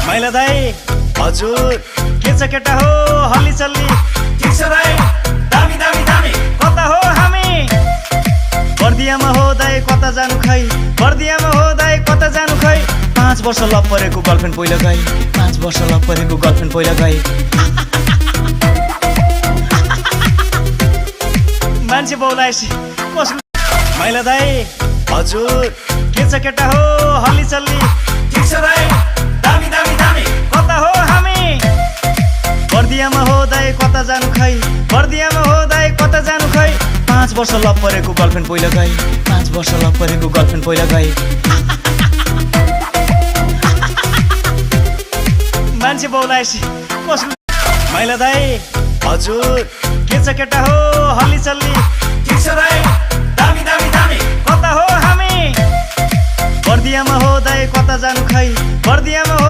मैला दाई हजुर के छ केटा हो हल्ली चल्ली ठिक छ दाइ दामी दामी दामी कता हो हामी बर्दियामा हो दाई कता जानु खै बर्दियामा हो दाई कता जानु खै 5 वर्ष लभ परेको गर्लफ्रेन्ड पहिला गई 5 वर्ष लभ परेको गर्लफ्रेन्ड पहिला गई मान्छे बोलाएसी कसले मैला दाई हजुर के छ केटा हो हल्ली चल्ली ठिक छ दाइ दामी दामी दामी कता हो हामी बर्दियामा हो दाई कता जानु खै बर्दियामा हो दाई कता जानु खै 5 वर्ष लभ परेको गर्लफ्रेन्ड पहिला गई 5 वर्ष लभ परेको गर्लफ्रेन्ड पहिला गई मान्छे बोलाएसी कसले मैला दाई हजुर के छ केटा हो हल्ली चल्ली ठिक छ दाइ दामी दामी दामी कता हो हामी बर्दियामा हो दाई कता जानु खै बर्दियामा हो